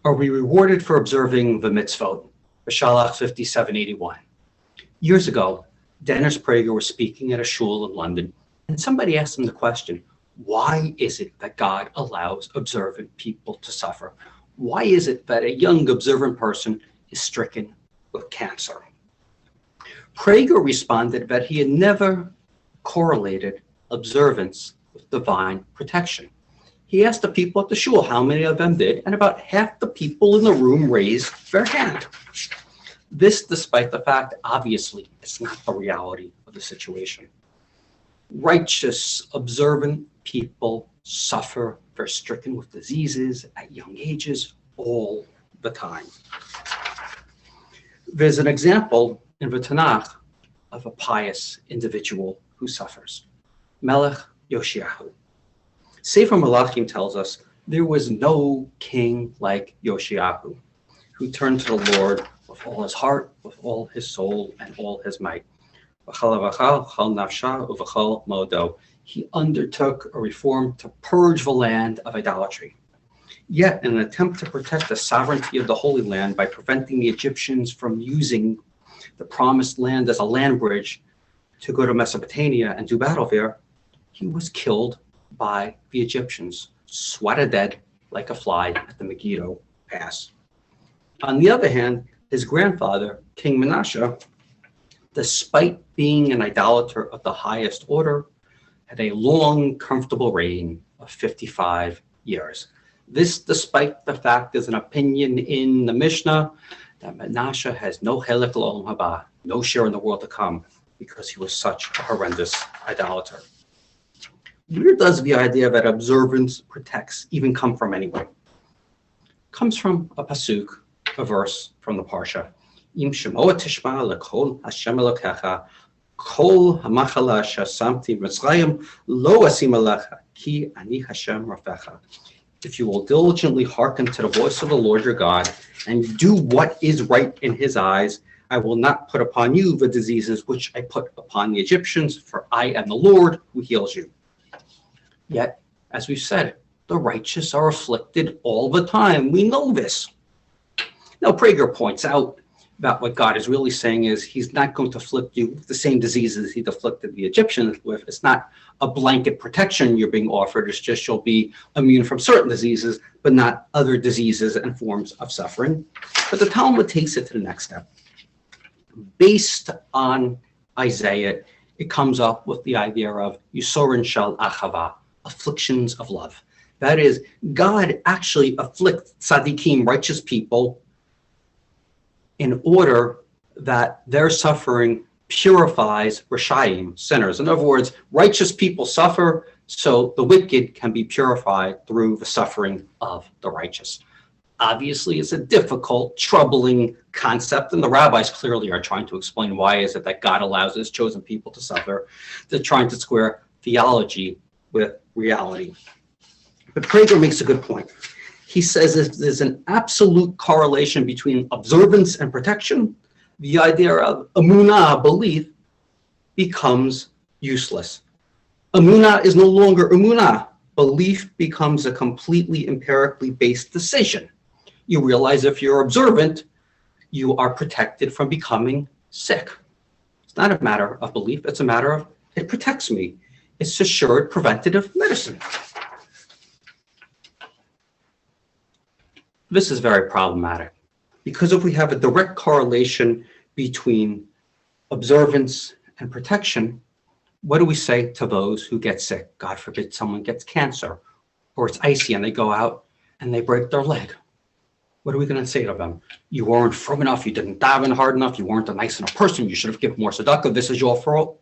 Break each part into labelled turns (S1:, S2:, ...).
S1: Are we rewarded for observing the Mitzvot? Beshalach 5781. Years ago, Dennis Prager was speaking at a shul in London, and somebody asked him the question, why is it that God allows observant people to suffer? Why is it that a young observant person is stricken with cancer? Prager responded that he had never correlated observance with divine protection. He asked the people at the shul how many of them did, and about half the people in the room raised their hand. This despite the fact, obviously, it's not the reality of the situation. Righteous, observant people suffer. They're stricken with diseases at young ages all the time. There's an example in the Tanakh of a pious individual who suffers. Melech Yoshiyahu. Sefer Malachim tells us there was no king like Yoshiyahu, who turned to the Lord with all his heart, with all his soul, and all his might. He undertook a reform to purge the land of idolatry. Yet, in an attempt to protect the sovereignty of the Holy Land by preventing the Egyptians from using the Promised Land as a land bridge to go to Mesopotamia and do battle there, he was killed by the Egyptians, swatted dead like a fly at the Megiddo Pass. On the other hand, his grandfather, King Manasseh, despite being an idolater of the highest order, had a long, comfortable reign of 55 years. This despite the fact there's an opinion in the Mishnah that Manasseh has no chelik l'olam haba, no share in the world to come, because he was such a horrendous idolater. Where does the idea that observance protects even come from anyway? It comes from a pasuk, a verse from the Parsha. Im shemoa tishma lekol Hashem Elokecha, kol hamachala shasamti Mitzrayim lo asim alecha, ki ani Hashem rafecha. If you will diligently hearken to the voice of the Lord your God, and do what is right in his eyes, I will not put upon you the diseases which I put upon the Egyptians, for I am the Lord who heals you. Yet, as we've said, the righteous are afflicted all the time. We know this. Now, Prager points out that what God is really saying is he's not going to afflict you with the same diseases he afflicted the Egyptians with. It's not a blanket protection you're being offered. It's just you'll be immune from certain diseases, but not other diseases and forms of suffering. But the Talmud takes it to the next step. Based on Isaiah, it comes up with the idea of Yusorin Shal Achava, afflictions of love. That is, God actually afflicts tzaddikim, righteous people, in order that their suffering purifies Rishayim, sinners. In other words, righteous people suffer, so the wicked can be purified through the suffering of the righteous. Obviously, it's a difficult, troubling concept, and the rabbis clearly are trying to explain why is it that God allows his chosen people to suffer. They're trying to square theology with reality. But Prager makes a good point. He says if there's an absolute correlation between observance and protection, the idea of emunah, belief, becomes useless. Emunah is no longer emunah. Belief becomes a completely empirically based decision. You realize if you're observant, you are protected from becoming sick. It's not a matter of belief. It's a matter of it protects me. It's assured preventative medicine. This is very problematic because if we have a direct correlation between observance and protection, what do we say to those who get sick? God forbid someone gets cancer, or it's icy and they go out and they break their leg. What are we going to say to them? You weren't firm enough, you didn't daven hard enough, you weren't a nice enough person, you should have given more tzedakah, this is your fault.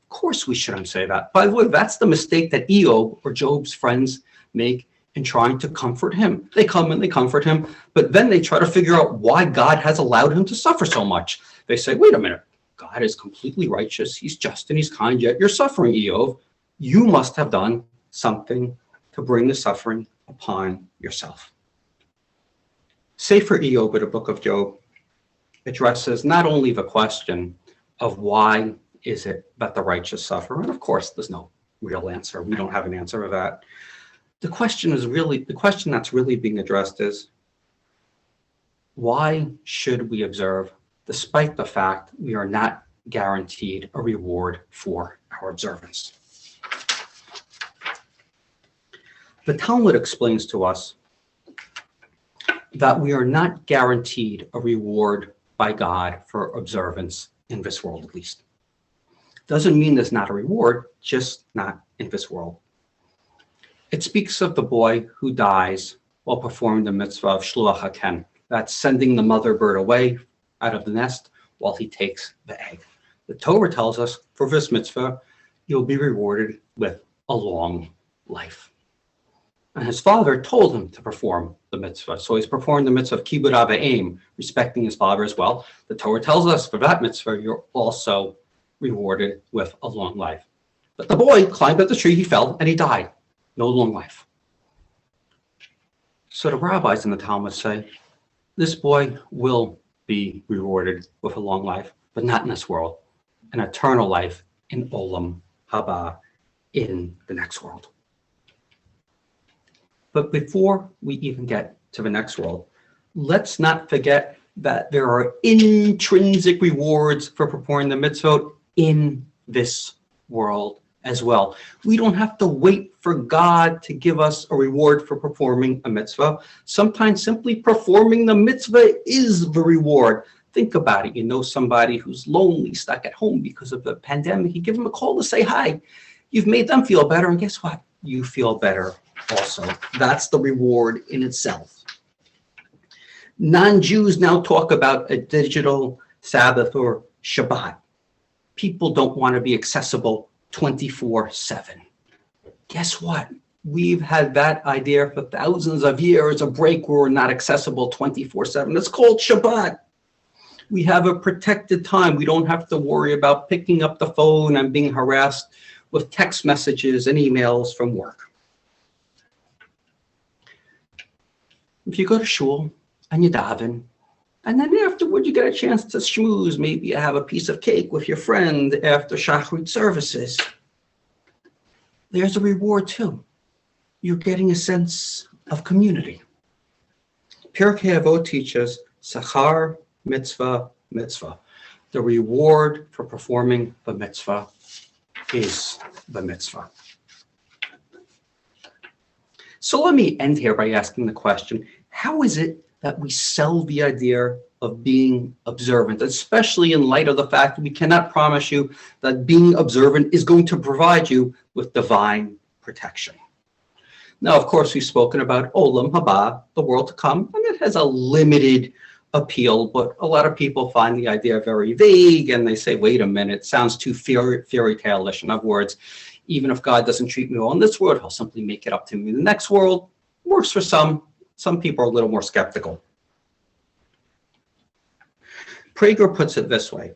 S1: Of course we shouldn't say that. By the way, that's the mistake that Eob or Job's friends make in trying to comfort him. They come and they comfort him, but then they try to figure out why God has allowed him to suffer so much. They say, wait a minute, God is completely righteous, he's just and he's kind, yet you're suffering, Eob. You must have done something to bring the suffering upon yourself. Sefer Eob, in the book of Job, addresses not only the question of why is it that the righteous suffer, and of course there's no real answer, we don't have an answer to that. The question that's really being addressed is, Why should we observe, despite the fact we are not guaranteed a reward for our observance? The Talmud explains to us that we are not guaranteed a reward by God for observance in this world, at least. Doesn't mean there's not a reward, just not in this world. It speaks of the boy who dies while performing the mitzvah of Shluach HaKen. That's sending the mother bird away out of the nest while he takes the egg. The Torah tells us for this mitzvah, you'll be rewarded with a long life. And his father told him to perform the mitzvah. So he's performed the mitzvah of Kibud Av V'Em, respecting his father as well. The Torah tells us for that mitzvah, you're also rewarded with a long life. But the boy climbed up the tree, he fell, and he died. No long life. So the rabbis in the Talmud say, this boy will be rewarded with a long life, but not in this world. An eternal life in Olam Haba, in the next world. But before we even get to the next world, let's not forget that there are intrinsic rewards for performing the mitzvot in this world as well. We don't have to wait for God to give us a reward for performing a mitzvah. Sometimes simply performing the mitzvah is the reward. Think about it. You know somebody who's lonely, stuck at home because of the pandemic. You give them a call to say hi. You've made them feel better, and guess what? You feel better also. That's the reward in itself. Non-Jews now talk about a digital Sabbath or Shabbat. People don't want to be accessible 24/7. Guess what? We've had that idea for thousands of years, a break where we're not accessible 24/7. It's called Shabbat. We have a protected time. We don't have to worry about picking up the phone and being harassed with text messages and emails from work. If you go to shul and you daven, and then afterward you get a chance to schmooze, maybe you have a piece of cake with your friend after Shachrit services, there's a reward too. You're getting a sense of community. Pirkei Avot teaches Sachar Mitzvah Mitzvah. The reward for performing the mitzvah is the mitzvah. So let me end here by asking the question, how is it that we sell the idea of being observant, especially in light of the fact that we cannot promise you that being observant is going to provide you with divine protection? Now, of course, we've spoken about Olam Haba, the world to come, and it has a limited appeal, but a lot of people find the idea very vague, and they say, wait a minute, it sounds too fairy tale-ish. In other words, even if God doesn't treat me well in this world, he'll simply make it up to me in the next world. Works for some. Some people are a little more skeptical. Prager puts it this way.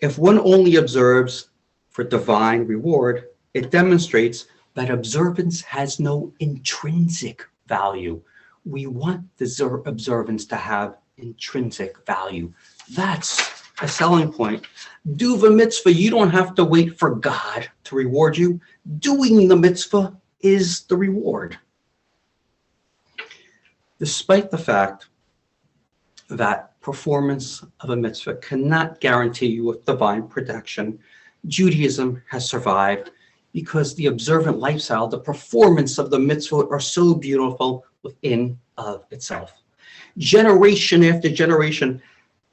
S1: If one only observes for divine reward, it demonstrates that observance has no intrinsic value. We want the observance to have intrinsic value. That's a selling point. Do the mitzvah. You don't have to wait for God to reward you. Doing the mitzvah is the reward. Despite the fact that performance of a mitzvah cannot guarantee you with divine protection, Judaism has survived because the observant lifestyle, the performance of the mitzvot are so beautiful within of itself. Generation after generation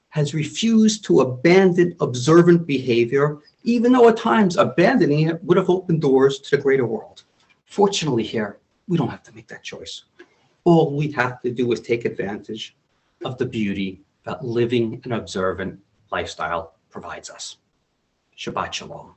S1: has refused to abandon observant behavior, even though at times abandoning it would have opened doors to the greater world. Fortunately here, we don't have to make that choice. All we have to do is take advantage of the beauty that living an observant lifestyle provides us. Shabbat Shalom.